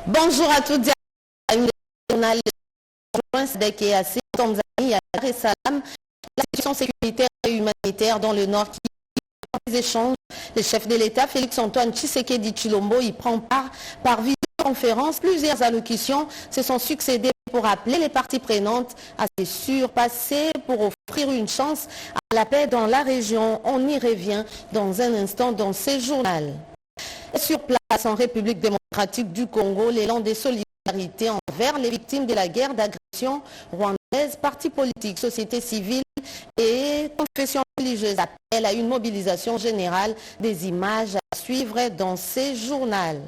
Bonjour à toutes et à tous. Journal SADC et AC, Tanzanie, à Dar es Salaam, la situation sécuritaire et humanitaire dans le nord qui les échanges. Le chef de l'État, Félix-Antoine Tshisekedi Tshilombo, y prend part par visioconférence. Plusieurs allocutions se sont succédées pour appeler les parties prenantes à se surpasser pour offrir une chance à la paix dans la région. On y revient dans un instant dans ce journal. Sur place en République démocratique du Congo, l'élan des solidarités envers les victimes de la guerre d'agression rwandaise, partis politiques, société civile et confessions religieuses appellent à une mobilisation générale. Des images à suivre dans ces journaux.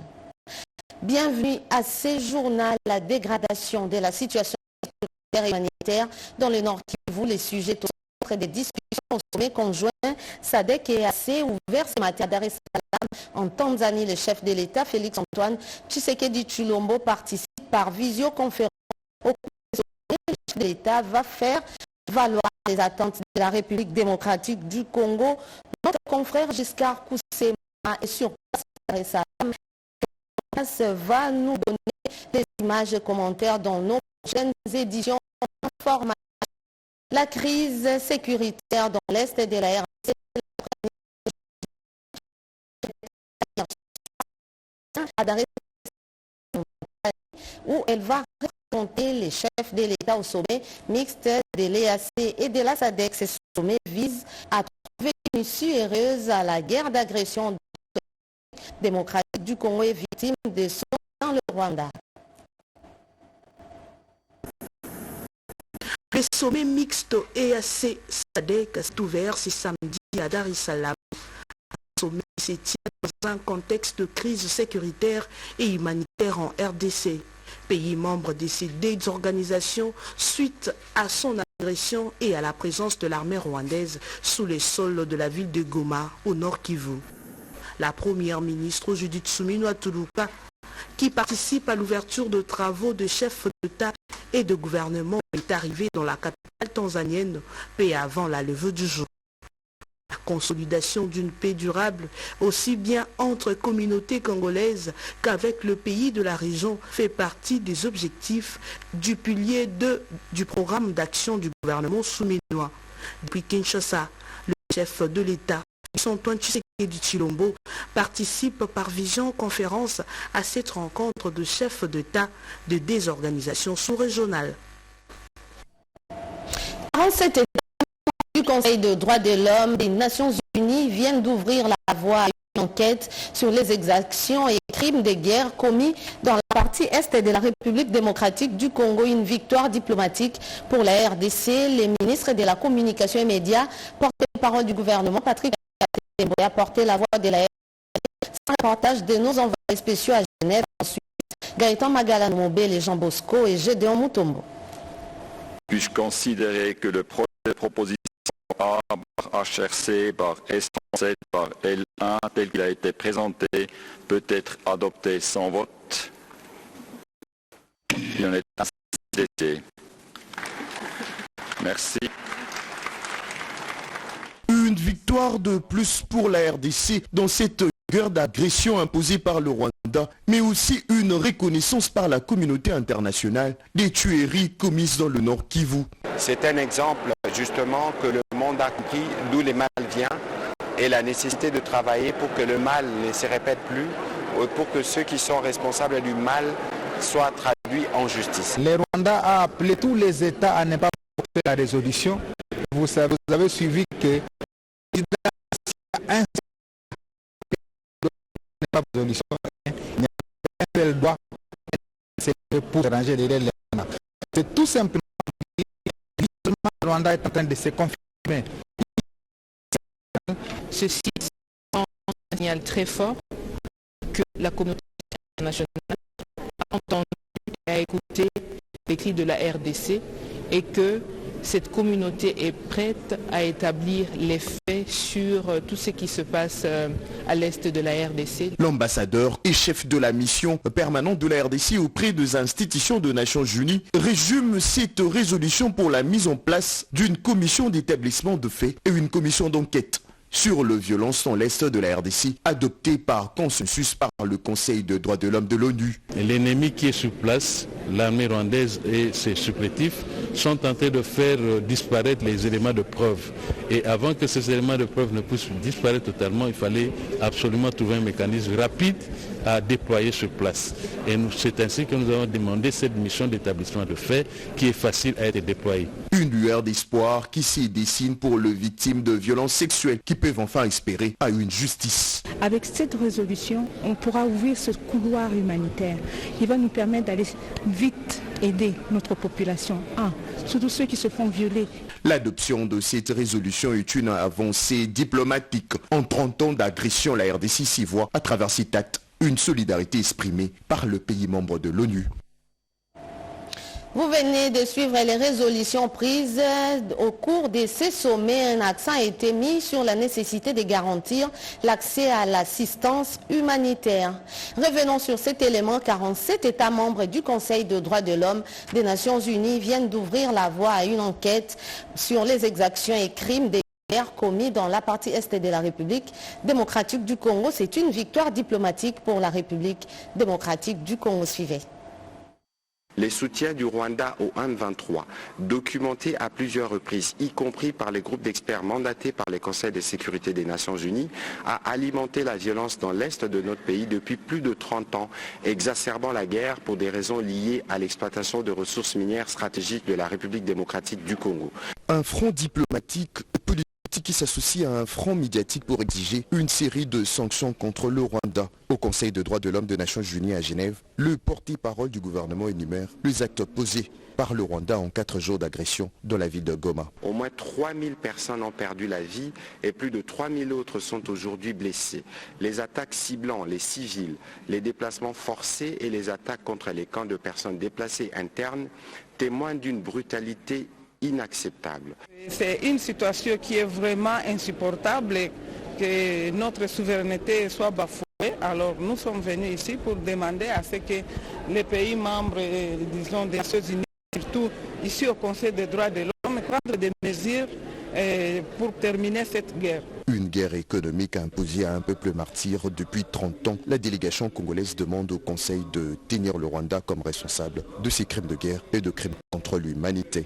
Bienvenue à ces journaux. La dégradation de la situation sécuritaire et humanitaire dans le Nord Kivu, les sujets des discussions au sommet conjoint SADC et AC ouvert ce matin à Dar es Salaam en Tanzanie. Le chef de l'État, Félix-Antoine Tshisekedi Tshilombo, participe par visioconférence au sommet. Le chef de l'État va faire valoir les attentes de la République démocratique du Congo. Notre confrère Giscard Koussema est sur place à Dar es Salaam. Va nous donner des images et commentaires dans nos prochaines éditions informatives. La crise sécuritaire dans l'Est de la RDC où elle va représenter les chefs de l'État au sommet mixte de l'EAC et de la SADC. Ce sommet vise à trouver une issue heureuse à la guerre d'agression démocratique du Congo et victime de son dans le Rwanda. Le sommet mixte EAC-SADC est ouvert ce samedi à Dar es Salaam. Le sommet se tient dans un contexte de crise sécuritaire et humanitaire en RDC, pays membre de ces deux organisations suite à son agression et à la présence de l'armée rwandaise sous les sols de la ville de Goma au nord Kivu. La première ministre Judith Suminwa Tuluka, qui participe à l'ouverture de travaux de chefs d'État et de gouvernement, est arrivée dans la capitale tanzanienne peu avant la levée du jour. La consolidation d'une paix durable, aussi bien entre communautés congolaises qu'avec le pays de la région, fait partie des objectifs du pilier du programme d'action du gouvernement souminois. Depuis Kinshasa, le chef de l'État, Félix-Antoine Tshisekedi Tshilombo, participe par visioconférence à cette rencontre de chefs d'État de des organisations sous-régionales. En cette étape du Conseil des droits de l'homme des Nations Unies vient d'ouvrir la voie à une enquête sur les exactions et crimes de guerre commis dans la partie est de la République démocratique du Congo. Une victoire diplomatique pour la RDC. Les ministres de la Communication et Médias, porte-parole du gouvernement, Patrick a porté la voix de la RDC. C'est un reportage de nos envoyés spéciaux à Genève, en Suisse, Gaëtan Magala-Nomobé, les Jean Bosco et Gédéon Mutombo. Puis-je considérer que le projet de proposition A par HRC, par S37, par L1, tel qu'il a été présenté, peut être adopté sans vote? Il en est ainsi décidé. Merci. Une victoire de plus pour la RDC dans cette guerre d'agression imposée par le Rwanda, mais aussi une reconnaissance par la communauté internationale des tueries commises dans le Nord Kivu. C'est un exemple justement que le monde a compris d'où le mal vient et la nécessité de travailler pour que le mal ne se répète plus, pour que ceux qui sont responsables du mal soient traduits en justice. Le Rwanda a appelé tous les États à ne pas porter la résolution. Vous avez suivi que un résolution, il n'y a pas de droit pour ranger derrière les Rwanda. C'est tout simplement que le Rwanda est en train de se confirmer. Ceci est un signal très fort que la communauté internationale a entendu et a écouté les cris de la RDC et que cette communauté est prête à établir les faits sur tout ce qui se passe à l'est de la RDC. L'ambassadeur et chef de la mission permanente de la RDC auprès des institutions des Nations Unies résume cette résolution pour la mise en place d'une commission d'établissement de faits et une commission d'enquête. sur le violence dans l'Est de la RDC, adopté par consensus par le Conseil des droits de l'homme de l'ONU. L'ennemi qui est sur place, l'armée rwandaise et ses supplétifs, sont en train de faire disparaître les éléments de preuve. Et avant que ces éléments de preuve ne puissent disparaître totalement, il fallait absolument trouver un mécanisme rapide à déployer sur place. Et c'est ainsi que nous avons demandé cette mission d'établissement de faits qui est facile à être déployée. Une lueur d'espoir qui s'y dessine pour les victimes de violences sexuelles qui peuvent enfin espérer à une justice. Avec cette résolution, on pourra ouvrir ce couloir humanitaire qui va nous permettre d'aller vite aider notre population, surtout ceux qui se font violer. L'adoption de cette résolution est une avancée diplomatique. En 30 ans d'agression, la RDC s'y voit à travers cet acte une solidarité exprimée par le pays membre de l'ONU. Vous venez de suivre les résolutions prises au cours de ces sommets. Un accent a été mis sur la nécessité de garantir l'accès à l'assistance humanitaire. Revenons sur cet élément. 47 États membres du Conseil des droits de l'homme des Nations Unies viennent d'ouvrir la voie à une enquête sur les exactions et crimes des guerres commis dans la partie est de la République démocratique du Congo. C'est une victoire diplomatique pour la République démocratique du Congo. Suivez. Les soutiens du Rwanda au M23, documentés à plusieurs reprises, y compris par les groupes d'experts mandatés par les Conseils de sécurité des Nations Unies, a alimenté la violence dans l'Est de notre pays depuis plus de 30 ans, exacerbant la guerre pour des raisons liées à l'exploitation de ressources minières stratégiques de la République démocratique du Congo. Un front diplomatique politique qui s'associe à un front médiatique pour exiger une série de sanctions contre le Rwanda. Au Conseil des droits de l'homme des Nations Unies à Genève, le porte-parole du gouvernement énumère les actes posés par le Rwanda en 4 jours d'agression dans la ville de Goma. Au moins 3000 personnes ont perdu la vie et plus de 3000 autres sont aujourd'hui blessées. Les attaques ciblant les civils, les déplacements forcés et les attaques contre les camps de personnes déplacées internes témoignent d'une brutalité inacceptable. C'est une situation qui est vraiment insupportable et que notre souveraineté soit bafouée. Alors nous sommes venus ici pour demander à ce que les pays membres, disons, des Nations Unies, surtout ici au Conseil des droits de l'homme, prennent des mesures pour terminer cette guerre. Une guerre économique imposée à un peuple martyr depuis 30 ans. La délégation congolaise demande au Conseil de tenir le Rwanda comme responsable de ces crimes de guerre et de crimes contre l'humanité.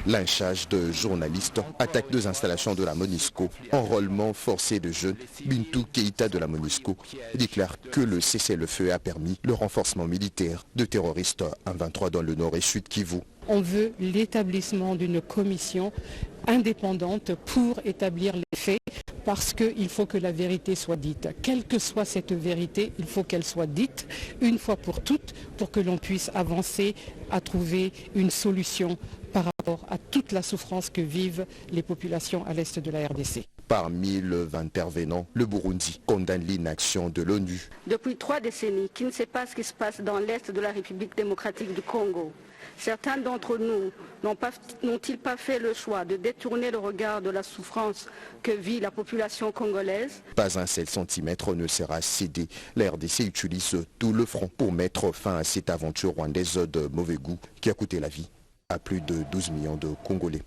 Lynchage de journalistes, attaque 2 installations de la MONUSCO, enrôlement forcé de jeunes. Bintou Keïta de la MONUSCO déclare que le cessez-le-feu a permis le renforcement militaire de terroristes M23 dans le nord et sud Kivu. On veut l'établissement d'une commission indépendante pour établir les faits parce qu'il faut que la vérité soit dite. Quelle que soit cette vérité, il faut qu'elle soit dite une fois pour toutes pour que l'on puisse avancer à trouver une solution par rapport à toute la souffrance que vivent les populations à l'est de la RDC. Parmi les intervenants, le Burundi condamne l'inaction de l'ONU. Depuis 3 décennies, qui ne sait pas ce qui se passe dans l'est de la République démocratique du Congo. Certains d'entre nous n'ont-ils pas fait le choix de détourner le regard de la souffrance que vit la population congolaise? Pas un seul centimètre ne sera cédé. La RDC utilise tout le front pour mettre fin à cette aventure rwandaise de mauvais goût qui a coûté la vie à plus de 12 millions de Congolais.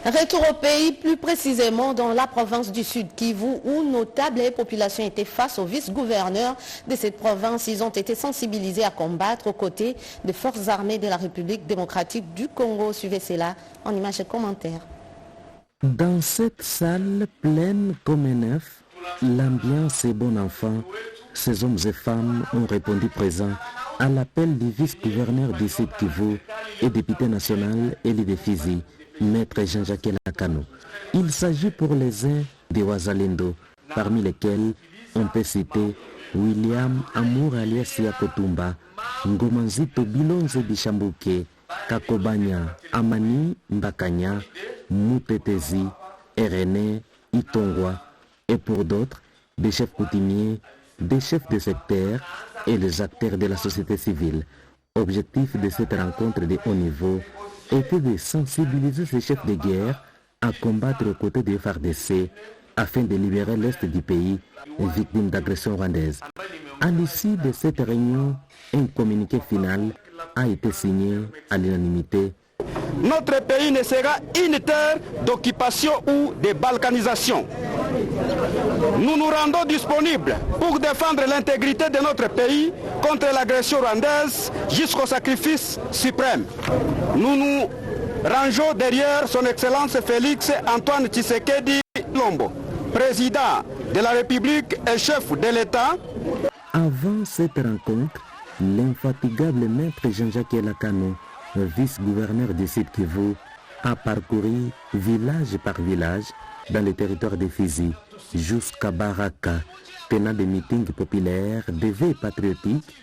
Retour au pays, plus précisément dans la province du Sud Kivu, où notables et populations étaient face au vice-gouverneur de cette province. Ils ont été sensibilisés à combattre aux côtés des forces armées de la République démocratique du Congo. Suivez cela en images et commentaires. Dans cette salle pleine comme un œuf, l'ambiance est bon enfant. Ces hommes et femmes ont répondu présents à l'appel du vice-gouverneur du Sud Kivu et député national Eli Defizi, Maître Jean-Jacques Lacano. Il s'agit pour les uns des Wazalendo, parmi lesquels on peut citer William Amour alias Yakotumba, Ngomanzito Bilonze Bishambuke, Kakobanya, Amani Mbakanya, Moutetezi, René Itongwa, et pour d'autres, des chefs coutumiers, des chefs de secteur et les acteurs de la société civile. Objectif de cette rencontre de haut niveau était de sensibiliser ces chefs de guerre à combattre aux côtés des FARDC afin de libérer l'Est du pays victime d'agression rwandaise. À l'issue de cette réunion, un communiqué final a été signé à l'unanimité notre pays ne sera une terre d'occupation ou de balkanisation. Nous nous rendons disponibles pour défendre l'intégrité de notre pays contre l'agression rwandaise jusqu'au sacrifice suprême. Nous nous rangeons derrière son Excellence Félix Antoine Tshisekedi Tshilombo, président de la République et chef de l'État. Avant cette rencontre, l'infatigable maître Jean-Jacques Elakano, vice-gouverneur du Sud Kivu, a parcouru village par village dans le territoire de Fizi jusqu'à Baraka, tenant des meetings populaires, des veilles patriotiques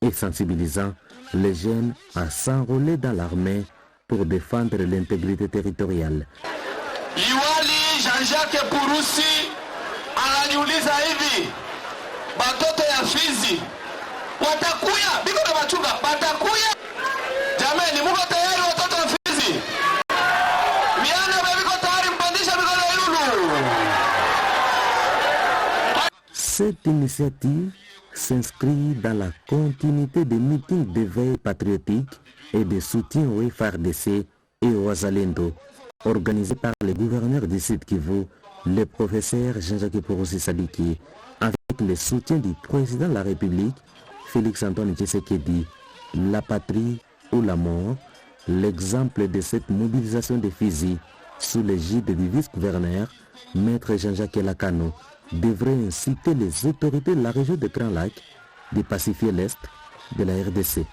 et sensibilisant les jeunes à s'enrôler dans l'armée pour défendre l'intégrité territoriale. Liwali Jean-Jacques Purusi ananiuliza hivi, batoto ya Fizi watakuya biko na machunga batakuya? Jamani, muko tayari watoto wa Fizi? Miana biko tayari mpandisha mikono yenu. Cette initiative s'inscrit dans la continuité des meetings de veille patriotique et de soutien au FARDC et au Wazalendo, organisés par le gouverneur du Sud Kivu, le professeur Jean-Jacques Purusi Sadiki, avec le soutien du président de la République, Félix Antoine Tshisekedi. La patrie ou la mort, l'exemple de cette mobilisation de Fizi sous l'égide du vice-gouverneur, maître Jean-Jacques Elakano, devrait inciter les autorités de la région de Grand Lac de pacifier l'Est de la RDC.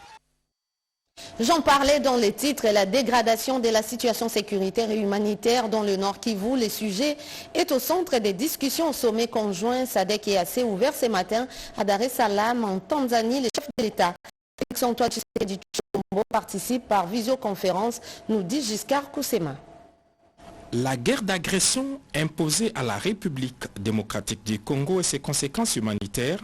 J'en parlais dans les titres, la dégradation de la situation sécuritaire et humanitaire dans le Nord Kivu. Le sujet est au centre des discussions au sommet conjoint SADC et AC ouvert ce matin à Dar es Salaam en Tanzanie. Le chef de l'État, Félix Antoine Tshisekedi Tshilombo, participe par visioconférence, nous dit Giscard Koussema. La guerre d'agression imposée à la République démocratique du Congo et ses conséquences humanitaires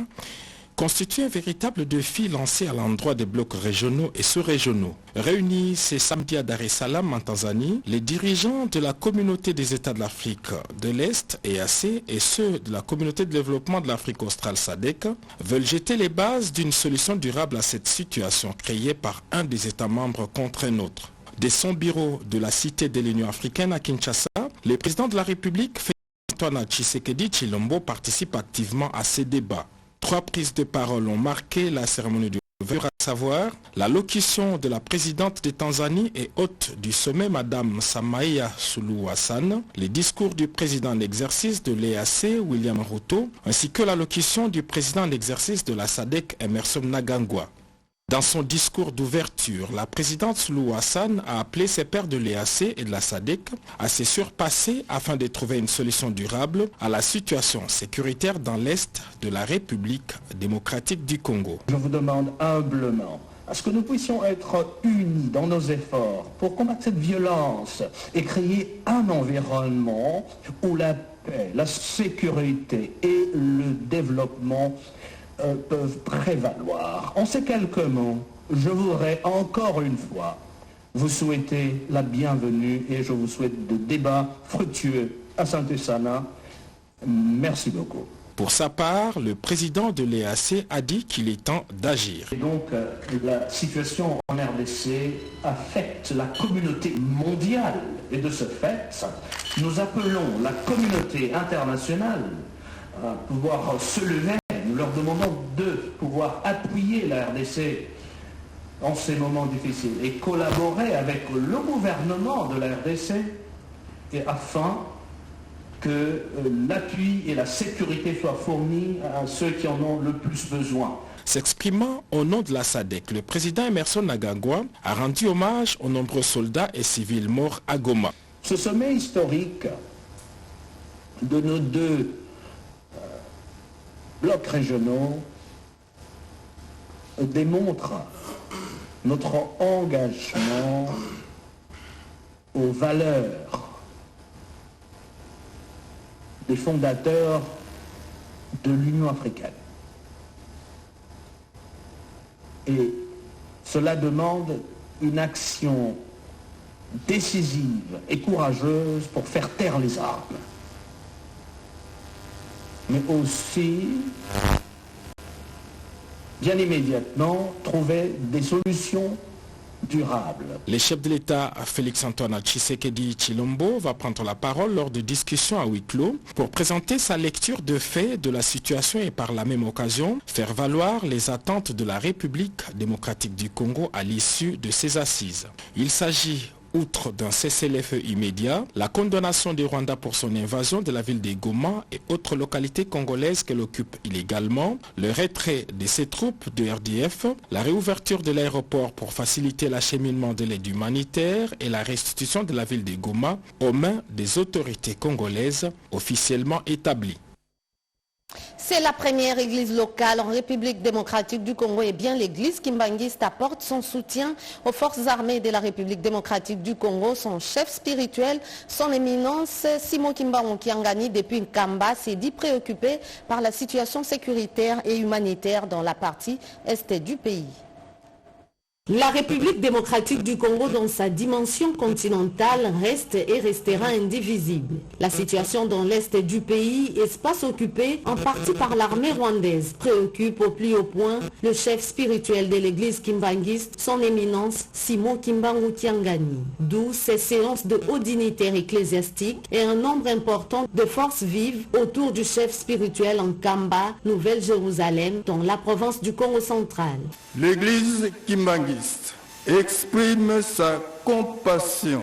constitue un véritable défi lancé à l'endroit des blocs régionaux et sous-régionaux. Réunis ce samedi à Dar es Salaam en Tanzanie, les dirigeants de la communauté des États de l'Afrique de l'Est, EAC, et ceux de la communauté de développement de l'Afrique australe SADC veulent jeter les bases d'une solution durable à cette situation créée par un des États membres contre un autre. De son bureau de la Cité de l'Union africaine à Kinshasa, le président de la République, Félix Antoine Tshisekedi Tshilombo, participe activement à ces débats. 3 prises de parole ont marqué la cérémonie du à savoir l'allocution de la présidente de Tanzanie et hôte du sommet, Madame Samia Suluhu Hassan, les discours du président en exercice de l'EAC, William Ruto, ainsi que l'allocution du président en exercice de la SADC, Emmerson Mnangagwa. Dans son discours d'ouverture, la présidente Suluhu Hassan a appelé ses pairs de l'EAC et de la SADC à se surpasser afin de trouver une solution durable à la situation sécuritaire dans l'Est de la République démocratique du Congo. Je vous demande humblement à ce que nous puissions être unis dans nos efforts pour combattre cette violence et créer un environnement où la paix, la sécurité et le développement peuvent prévaloir. En ces quelques mots, je voudrais encore une fois vous souhaiter la bienvenue et je vous souhaite de débats fructueux à Saint-Essana. Merci beaucoup. Pour sa part, le président de l'EAC a dit qu'il est temps d'agir. Et donc, la situation en RDC affecte la communauté mondiale. Et de ce fait, nous appelons la communauté internationale à pouvoir se lever. Nous leur demandons de pouvoir appuyer la RDC en ces moments difficiles et collaborer avec le gouvernement de la RDC et afin que l'appui et la sécurité soient fournis à ceux qui en ont le plus besoin. S'exprimant au nom de la SADC, le président Emmerson Mnangagwa a rendu hommage aux nombreux soldats et civils morts à Goma. Ce sommet historique de nos deux blocs régionaux démontre notre engagement aux valeurs des fondateurs de l'Union africaine. Et cela demande une action décisive et courageuse pour faire taire les armes, mais aussi, bien immédiatement, trouver des solutions durable. Le chef de l'État, Félix-Antoine Tshisekedi Tshilombo, va prendre la parole lors de discussions à huis clos pour présenter sa lecture de fait de la situation et par la même occasion faire valoir les attentes de la République démocratique du Congo à l'issue de ces assises. Il s'agit, outre d'un cessez-le-feu immédiat, la condamnation du Rwanda pour son invasion de la ville de Goma et autres localités congolaises qu'elle occupe illégalement, le retrait de ses troupes de RDF, la réouverture de l'aéroport pour faciliter l'acheminement de l'aide humanitaire et la restitution de la ville de Goma aux mains des autorités congolaises officiellement établies. C'est la première église locale en République démocratique du Congo et bien l'église kimbanguiste apporte son soutien aux forces armées de la République démocratique du Congo. Son chef spirituel, son éminence Simon Kimbangu Kiangani depuis Nkamba s'est dit préoccupé par la situation sécuritaire et humanitaire dans la partie est du pays. La République démocratique du Congo dans sa dimension continentale reste et restera indivisible. La situation dans l'est du pays, espace occupé en partie par l'armée rwandaise, préoccupe au plus haut point le chef spirituel de l'église kimbanguiste, son éminence Simon Kimbangu Kiangani. D'où ces séances de hauts dignitaires ecclésiastiques et un nombre important de forces vives autour du chef spirituel en Kamba, Nouvelle-Jérusalem, dans la province du Congo central. L'église kimbanguiste exprime sa compassion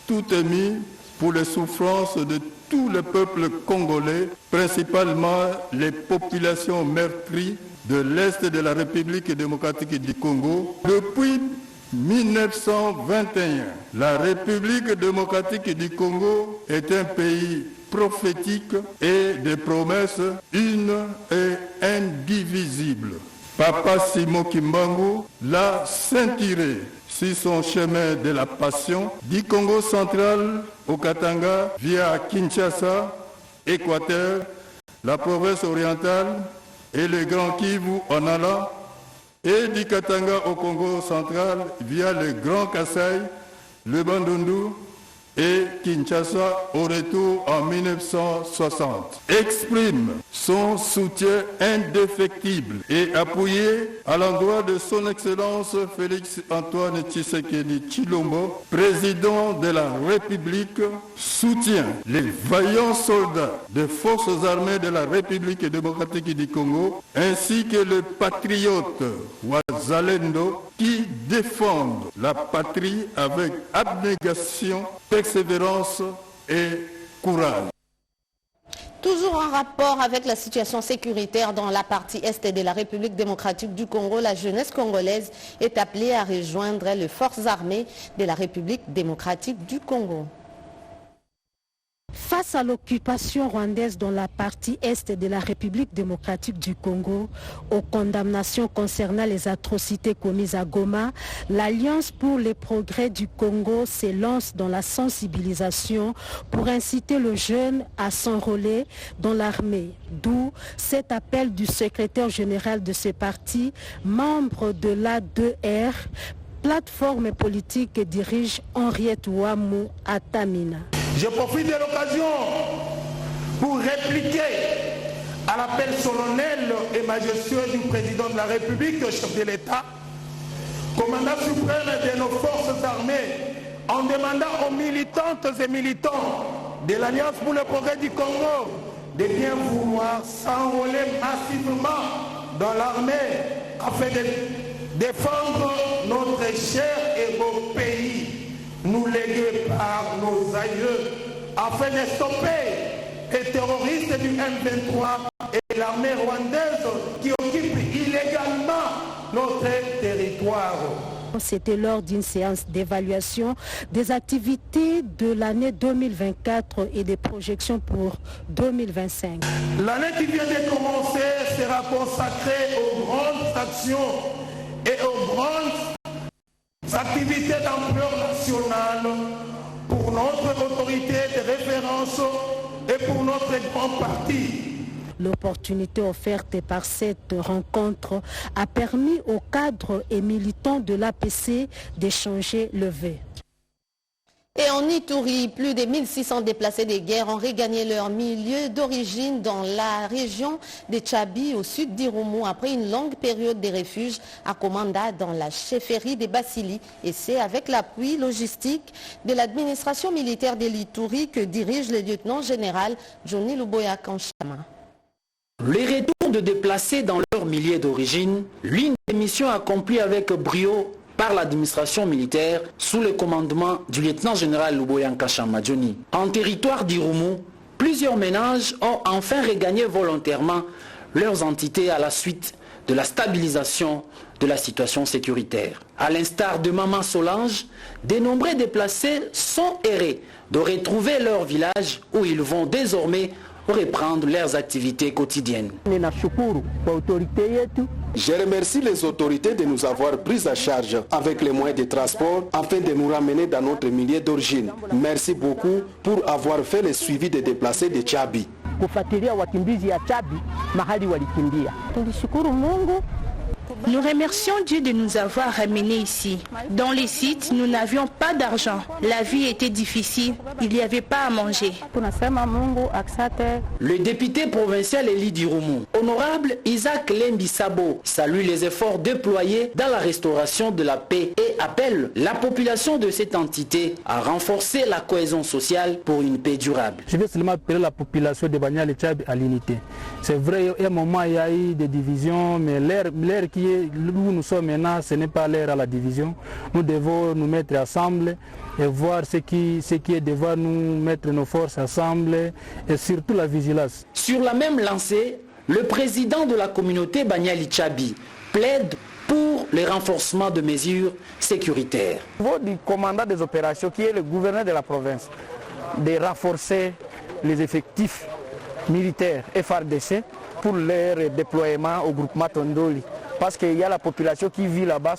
tout émue pour les souffrances de tout le peuple congolais, principalement les populations meurtries de l'Est de la République démocratique du Congo. Depuis 1921, la République démocratique du Congo est un pays prophétique et de promesses une et indivisible. Papa Simon Kimbangu l'a ceinturé sur son chemin de la passion du Congo central au Katanga via Kinshasa, Équateur, la province orientale et le Grand Kivu en allant et du Katanga au Congo central via le Grand Kasaï, le Bandundu et Kinshasa au retour en 1960. Exprime son soutien indéfectible et appuyé à l'endroit de son Excellence Félix-Antoine Tshisekedi Tshilombo, président de la République, soutient les vaillants soldats des forces armées de la République démocratique du Congo, ainsi que les patriotes Wazalendo qui défendent la patrie avec abnégation, persévérance et courage. Toujours en rapport avec la situation sécuritaire dans la partie est de la République démocratique du Congo, la jeunesse congolaise est appelée à rejoindre les forces armées de la République démocratique du Congo. Face à l'occupation rwandaise dans la partie est de la République démocratique du Congo, aux condamnations concernant les atrocités commises à Goma, l'Alliance pour les progrès du Congo s'élance dans la sensibilisation pour inciter le jeune à s'enrôler dans l'armée. D'où cet appel du secrétaire général de ce parti, membre de l'A2R, plateforme politique que dirige Henriette Ouamou à Tamina. Je profite de l'occasion pour répliquer à l'appel solennel et majestueux du président de la République, chef de l'État, commandant suprême de nos forces armées, en demandant aux militantes et militants de l'Alliance pour le progrès du Congo de bien vouloir s'enrôler massivement dans l'armée afin de défendre notre cher et beau pays, nous légués par nos aïeux, afin de stopper les terroristes du M23 et l'armée rwandaise qui occupe illégalement notre territoire. C'était lors d'une séance d'évaluation des activités de l'année 2024 et des projections pour 2025. L'année qui vient de commencer sera consacrée aux grandes actions et aux grandes activités d'ampleur nationale pour notre autorité de référence et pour notre grand parti. L'opportunité offerte par cette rencontre a permis aux cadres et militants de l'APC d'échanger le vœu. Et en Ituri, plus de 1600 déplacés de guerre ont regagné leur milieu d'origine dans la région de Tchabi, au sud d'Irumu, après une longue période de refuge à Komanda, dans la chefferie de Basili. Et c'est avec l'appui logistique de l'administration militaire de l'Ituri que dirige le lieutenant-général Johnny Luboya Kanchama. Les retours de déplacés dans leur milieu d'origine, l'une des missions accomplies avec brio par l'administration militaire sous le commandement du lieutenant-général Luboya Nkashama Johnny. En territoire d'Irumu, plusieurs ménages ont enfin regagné volontairement leurs entités à la suite de la stabilisation de la situation sécuritaire. À l'instar de Maman Solange, de nombreux déplacés sont errés de retrouver leur village où ils vont désormais reprendre leurs activités quotidiennes. Je remercie les autorités de nous avoir pris à charge avec les moyens de transport afin de nous ramener dans notre milieu d'origine. Merci beaucoup pour avoir fait le suivi des déplacés de Tchabi. Nous remercions Dieu de nous avoir ramenés ici. Dans les sites, nous n'avions pas d'argent. La vie était difficile. Il n'y avait pas à manger. Le député provincial Eli d'Irumu, honorable Isaac Lembisabo, salue les efforts déployés dans la restauration de la paix et appelle la population de cette entité à renforcer la cohésion sociale pour une paix durable. Je vais seulement appeler la population de Banyal et Tchabi à l'unité. C'est vrai, à un moment il y a eu des divisions, mais l'ère qui est où nous sommes maintenant, ce n'est pas l'ère à la division. Nous devons nous mettre ensemble et voir ce qui est devoir nous mettre nos forces ensemble et surtout la vigilance. Sur la même lancée, le président de la communauté Banyali Tchabi plaide pour le renforcement de mesures sécuritaires. Au niveau du commandant des opérations, qui est le gouverneur de la province, de renforcer les effectifs militaires FARDC pour leur déploiement au groupement Tondoli. Parce qu'il y a la population qui vit là-bas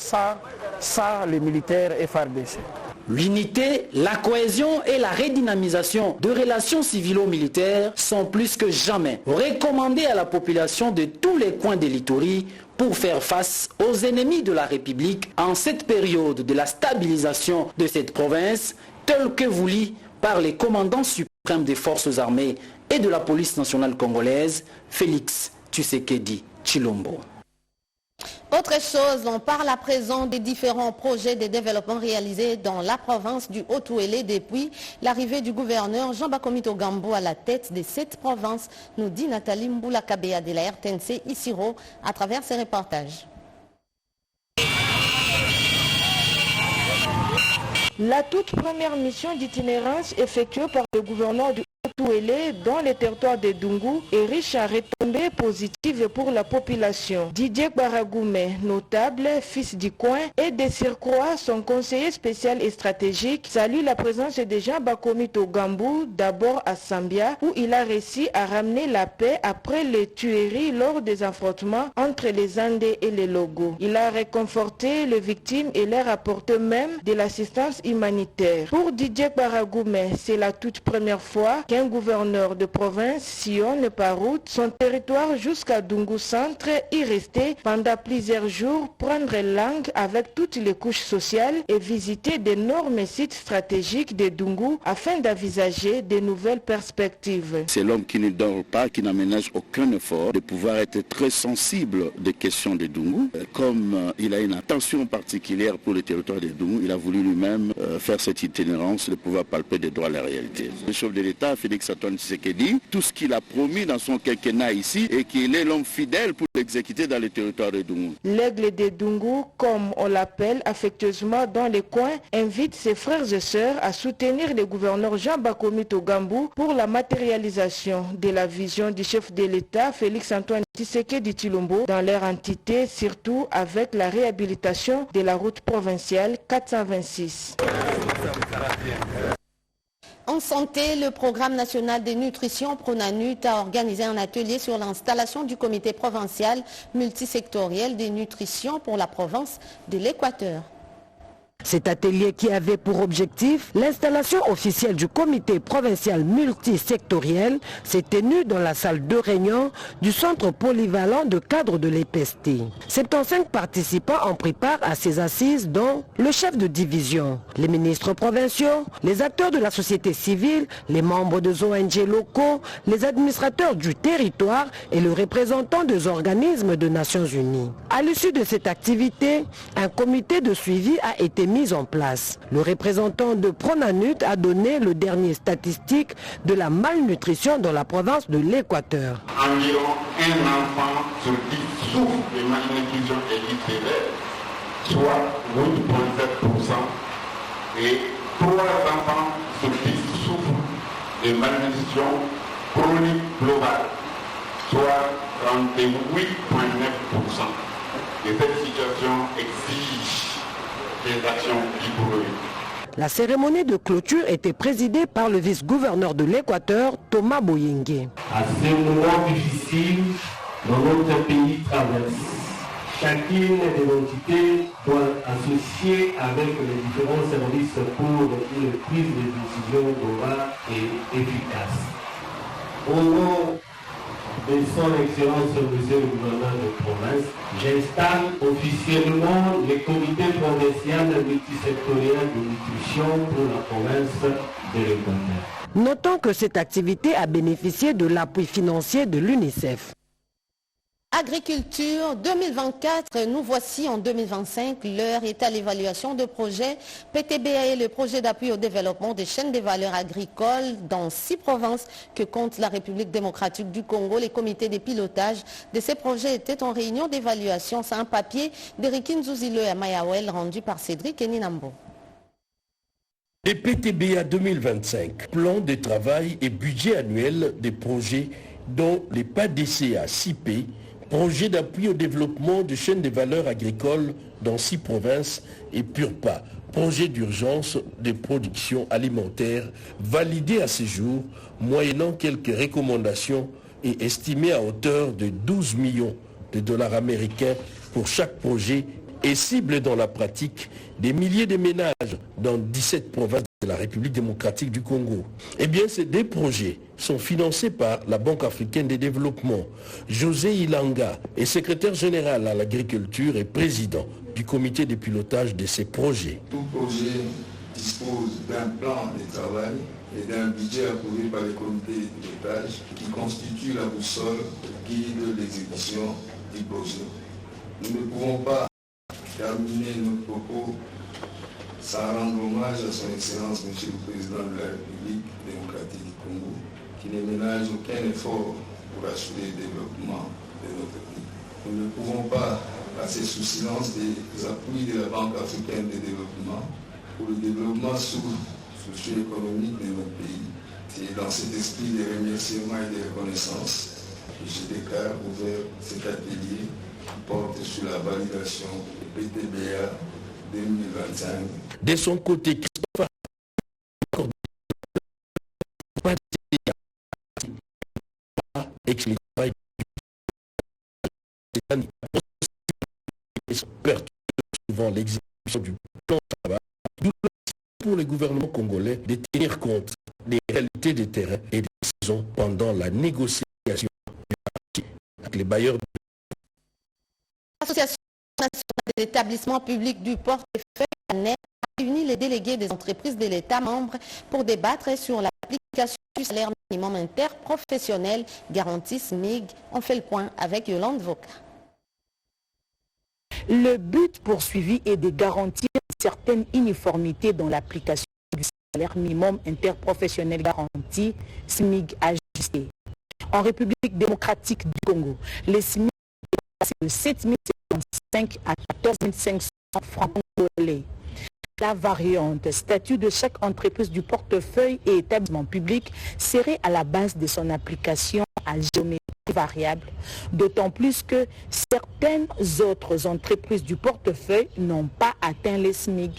sans les militaires FARDC. L'unité, la cohésion et la redynamisation de relations civilo-militaires sont plus que jamais recommandées à la population de tous les coins de l'Ituri pour faire face aux ennemis de la République en cette période de la stabilisation de cette province, telle que voulue par les commandants suprêmes des forces armées et de la police nationale congolaise, Félix Tshisekedi Tshilombo. Autre chose, on parle à présent des différents projets de développement réalisés dans la province du Haut-Ouélé depuis l'arrivée du gouverneur Jean-Bakomito Gambo à la tête de cette province, nous dit Nathalie Mboula-Kabea de la RTNC Isiro à travers ses reportages. La toute première mission d'itinérance effectuée par le gouverneur du Haut-Ouélé dans le territoire de Dungu est riche en retombées positives pour la population. Didier Baragoumé, notable, fils du coin et de surcroît son conseiller spécial et stratégique, salue la présence de Jean-Bakomito Gambo, d'abord à Sambia, où il a réussi à ramener la paix après les tueries lors des affrontements entre les Andes et les Logos. Il a réconforté les victimes et leur apporté même de l'assistance humanitaire. Pour Didier Baragoumé, c'est la toute première fois qu'un gouverneur de province sillonne par route son territoire jusqu'à Dungu Centre, y rester pendant plusieurs jours, prendre langue avec toutes les couches sociales et visiter d'énormes sites stratégiques de Dungu afin d'envisager de nouvelles perspectives. C'est l'homme qui ne dort pas, qui n'aménage aucun effort de pouvoir être très sensible des questions de Dungu. Comme il a une attention particulière pour le territoire de Dungu, il a voulu lui-même faire cette itinérance, de pouvoir palper des droits à la réalité. Le chef de l'État, Félix Antoine Tshisekedi, tout ce qu'il a promis dans son quinquennat ici et qu'il est l'homme fidèle pour l'exécuter dans le territoire de Dungu. L'aigle de Dungu, comme on l'appelle affectueusement dans les coins, invite ses frères et sœurs à soutenir le gouverneur Jean-Bakomito Gambo pour la matérialisation de la vision du chef de l'État, Félix Antoine Tshisekedi Tshilombo, dans leur entité, surtout avec la réhabilitation de la route provinciale 426. En santé, le programme national de nutrition Pronanut a organisé un atelier sur l'installation du comité provincial multisectoriel de nutrition pour la province de l'Équateur. Cet atelier qui avait pour objectif l'installation officielle du comité provincial multisectoriel s'est tenu dans la salle de réunion du centre polyvalent de cadre de l'EPST. 75 participants ont pris part à ces assises, dont le chef de division, les ministres provinciaux, les acteurs de la société civile, les membres des ONG locaux, les administrateurs du territoire et le représentant des organismes des Nations Unies. À l'issue de cette activité, un comité de suivi a été mis en place. Le représentant de Pronanut a donné le dernier statistique de la malnutrition dans la province de l'Équateur. Environ un enfant sur 10 souffre de malnutrition aiguë sévère, soit 8,7%, et 3 enfants sur 10 souffrent de malnutrition chronique globale, soit 38,9%. Et cette situation exige des actions rigoureuses. La cérémonie de clôture était présidée par le vice-gouverneur de l'Équateur, Thomas Boyengue. À ce moment difficile dans notre pays traverse, chacune des entités doit associer avec les différents services pour une prise de décision globale et efficace. Au nom de son Excellence Monsieur le gouverneur de province, j'installe officiellement le comité provincial multisectoriel de nutrition pour la province de l'Équateur. Notons que cette activité a bénéficié de l'appui financier de l'UNICEF. Agriculture 2024, nous voici en 2025. L'heure est à l'évaluation de projets. PTBA est le projet d'appui au développement des chaînes de valeur agricoles dans 6 provinces que compte la République démocratique du Congo. Les comités de pilotage de ces projets étaient en réunion d'évaluation. C'est un papier d'Eric Nzuzilo et Mayawel rendu par Cédric Eninambo. Les PTBA 2025, plan de travail et budget annuel des projets dont les PADCA 6P, projet d'appui au développement de chaînes de valeur agricoles dans 6 provinces, et PURPA, projet d'urgence de production alimentaire validé à ce jour, moyennant quelques recommandations et estimé à hauteur de 12 millions de dollars américains pour chaque projet et cible dans la pratique des milliers de ménages dans 17 provinces de la République démocratique du Congo. Eh bien, ces 2 projets sont financés par la Banque africaine de développement. José Ilanga est secrétaire général à l'agriculture et président du comité de pilotage de ces projets. Tout projet dispose d'un plan de travail et d'un budget approuvé par les comités de pilotage qui constitue la boussole qui guide l'exécution du projet. Nous ne pouvons pas terminer notre propos sans rendre hommage à son Excellence Monsieur le Président de la République démocratique du Congo, qui ne ménage aucun effort pour assurer le développement de notre pays. Nous ne pouvons pas passer sous silence des appuis de la Banque africaine de développement pour le développement socio-économique de notre pays. C'est dans cet esprit de remerciement et de reconnaissance que je déclare ouvert cet atelier qui porte sur la validation du PTBA 2025. De son côté, Christophe explique souvent l'exécution du plan de travail pour les gouvernements congolais de tenir compte des réalités des terrains et des saisons pendant la négociation du marché avec les bailleurs. L'Association nationale des établissements publics du portefeuille ANEP a réuni les délégués des entreprises de l'État membres pour débattre sur l'application du salaire minimum interprofessionnel garanti SMIG. On fait le point avec Yolande Voka. Le but poursuivi est de garantir une certaine uniformité dans l'application du salaire minimum interprofessionnel garanti SMIG ajusté. En République démocratique du Congo, les SMIG est passé de 7 055 à 14 500 francs congolais. La variante statut de chaque entreprise du portefeuille et établissement public serait à la base de son application à géométrie variable, d'autant plus que certaines autres entreprises du portefeuille n'ont pas atteint les SMIG,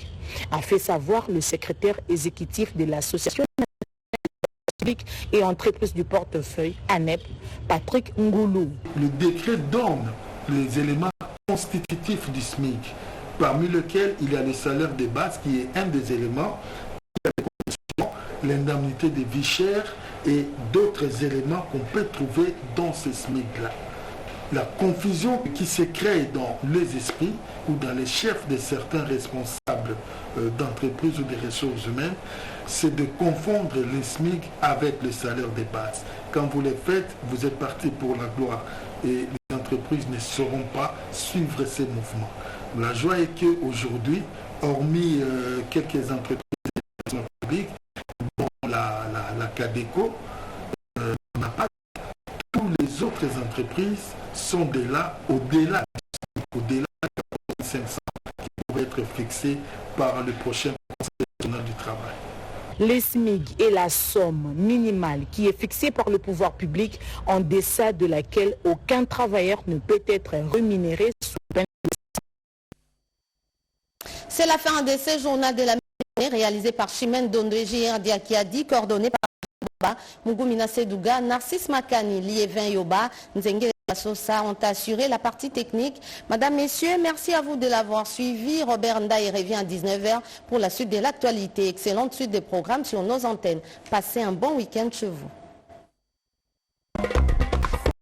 a fait savoir le secrétaire exécutif de l'Association publique et entreprises du portefeuille, ANEP, Patrick Ngoulou. Le décret donne les éléments constitutifs du SMIC. parmi lesquels il y a le salaire de base qui est un des éléments, l'indemnité de vie chère et d'autres éléments qu'on peut trouver dans ce SMIC-là. La confusion qui se crée dans les esprits ou dans les chefs de certains responsables d'entreprises ou des ressources humaines, c'est de confondre le SMIC avec le salaire de base. Quand vous le faites, vous êtes parti pour la gloire et les entreprises ne sauront pas suivre ces mouvements. La joie est qu'aujourd'hui, hormis quelques entreprises publiques, dont la Cadeco, n'a pas toutes les autres entreprises sont au-delà de 500 qui pourraient être fixés par le prochain Conseil national du travail. Le SMIC est la somme minimale qui est fixée par le pouvoir public en deçà de laquelle aucun travailleur ne peut être rémunéré sous peine de... C'est la fin de ce journal de la mi-journée réalisé par Chimène Dondéji et Diakiadi, coordonné par Mugumina Sedouga, Narcisse Makani, Liévin Yoba, Nzenge Sosa ont assuré la partie technique. Madame, Messieurs, merci à vous de l'avoir suivi. Robert Ndaye revient à 19h pour la suite de l'actualité. Excellente suite des programmes sur nos antennes. Passez un bon week-end chez vous.